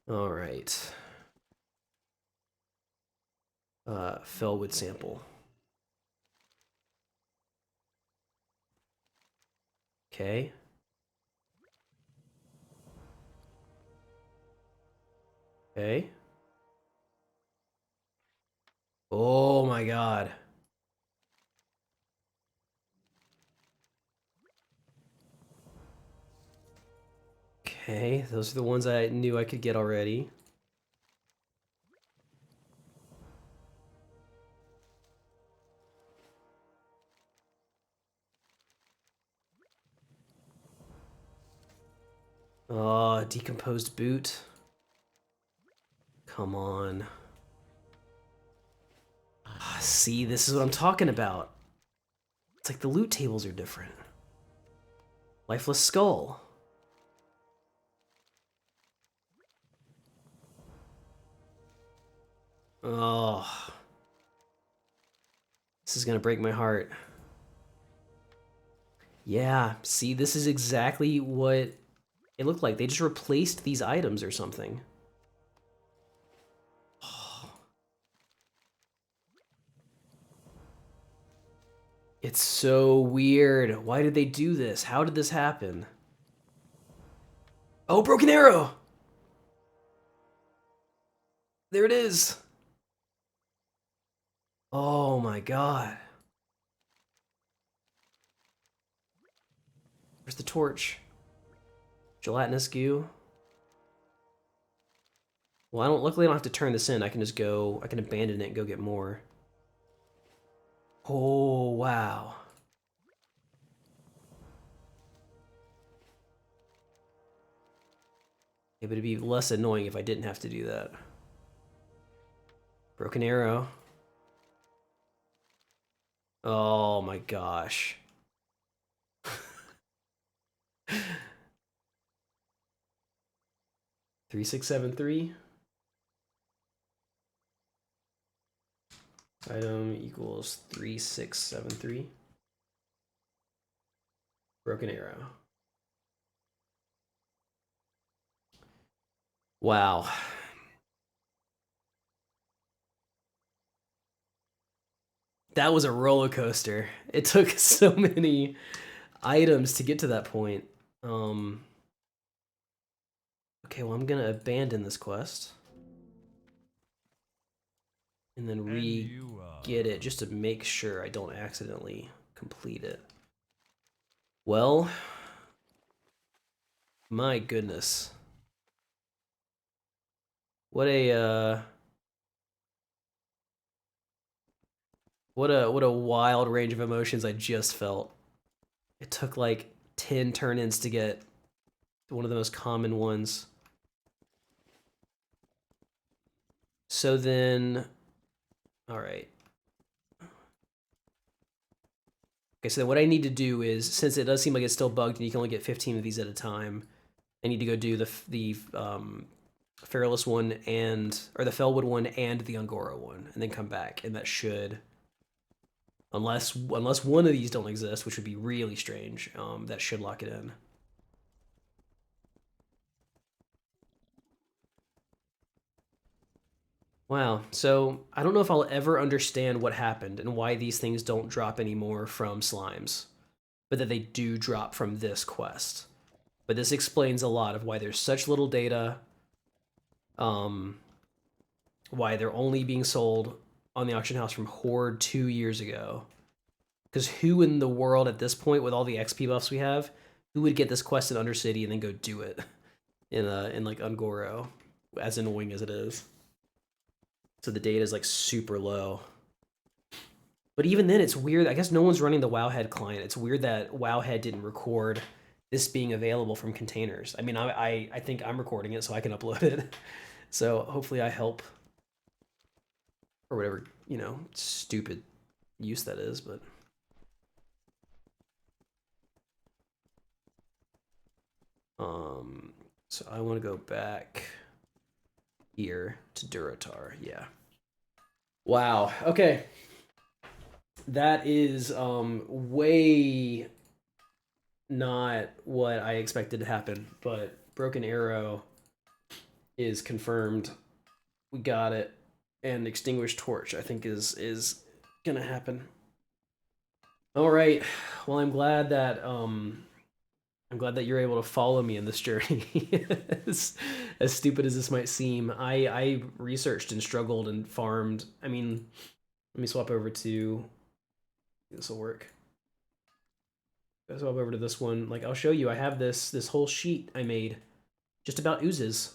S1: All right. Fellwood sample. Okay. Okay. Oh my god. Okay, those are the ones I knew I could get already. Oh, decomposed boot. Come on. See, this is what I'm talking about. It's like the loot tables are different. Lifeless skull. Oh. This is gonna break my heart. Yeah, see, this is exactly what it looked like. They just replaced these items or something. It's so weird. Why did they do this? How did this happen? Oh, broken arrow! There it is. Oh my god. Where's the torch? Gelatinous goo. Well, luckily I don't have to turn this in. I can just go, I can abandon it and go get more. Oh, wow. It would be less annoying if I didn't have to do that. Broken arrow. Oh my gosh. 3673. Item equals 3673. Broken arrow. Wow. That was a roller coaster. It took so many items to get to that point. Okay, well, I'm gonna abandon this quest. And then re-get it just to make sure I don't accidentally complete it. Well, My goodness. What a what a wild range of emotions I just felt. It took like 10 turn-ins to get one of the most common ones. So then, all right. Okay, so then what I need to do is, since it does seem like it's still bugged and you can only get 15 of these at a time, I need to go do the Feralus one or the Felwood one and the Ungoro one, and then come back, and that should, unless one of these don't exist, which would be really strange, that should lock it in. Wow, so I don't know if I'll ever understand what happened and why these things don't drop anymore from slimes, but that they do drop from this quest. But this explains a lot of why there's such little data, why they're only being sold on the auction house from Horde 2 years ago. Because who in the world at this point, with all the XP buffs we have, who would get this quest in Undercity and then go do it in like Ungoro, as annoying as it is. So the data is like super low. But even then, it's weird. I guess no one's running the Wowhead client. It's weird that Wowhead didn't record this being available from containers. I mean, I think I'm recording it so I can upload it. So hopefully I help, or whatever, you know, stupid use that is, but. So I want to go back here to Duratar. Yeah. Wow. Okay. That is way not what I expected to happen, but Broken Arrow is confirmed. We got it. And Extinguished Torch, I think, is gonna happen. All right. Well, I'm glad that you're able to follow me in this journey. as stupid as this might seem, I researched and struggled and farmed. I mean, let me swap over to, this will work. Let's swap over to this one. Like, I'll show you, I have this whole sheet I made just about oozes,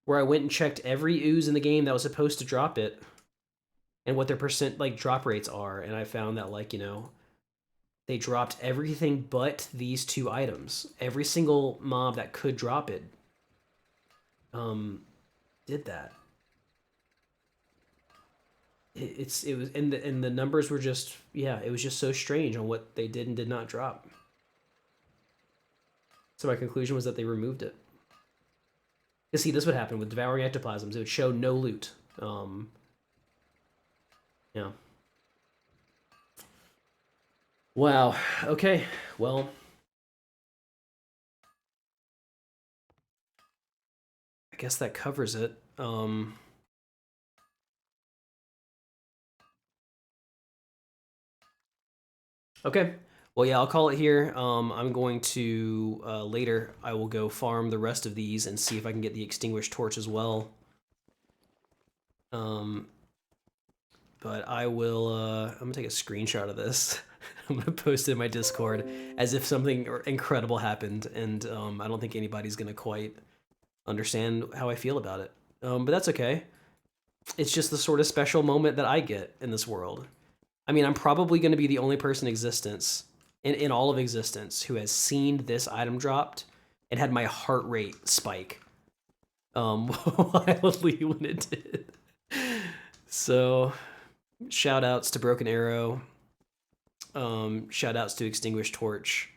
S1: where I went and checked every ooze in the game that was supposed to drop it and what their percent like drop rates are, and I found that, like, you know, they dropped everything but these 2 items. Every single mob that could drop it did that. It was, and the numbers were just, yeah, it was just so strange on what they did and did not drop. So my conclusion was that they removed it. You see, this would happen with Devouring Ectoplasms. It would show no loot. Yeah. Wow. Okay. Well, I guess that covers it. Okay. Well, yeah, I'll call it here. I'm going to, later, I will go farm the rest of these and see if I can get the Extinguished Torch as well. But I will, I'm gonna take a screenshot of this. I'm gonna post it in my Discord as if something incredible happened, and I don't think anybody's gonna quite understand how I feel about it. But that's okay. It's just the sort of special moment that I get in this world. I mean, I'm probably gonna be the only person in all of existence who has seen this item dropped and had my heart rate spike wildly when it did. So, shout outs to Broken Arrow. Shout outs to Extinguished Torch.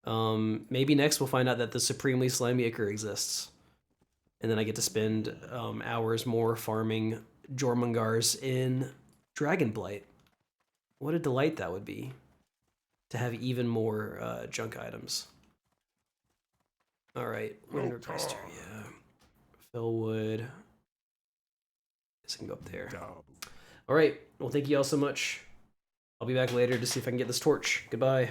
S1: Maybe next we'll find out that the Supremely Slimy Ichor exists. And then I get to spend hours more farming Jormungars in Dragonblight. What a delight that would be, to have even more junk items. All right, Wondercaster, yeah. Felwood. Guess I can go up there. All right, well, thank you all so much. I'll be back later to see if I can get this torch. Goodbye.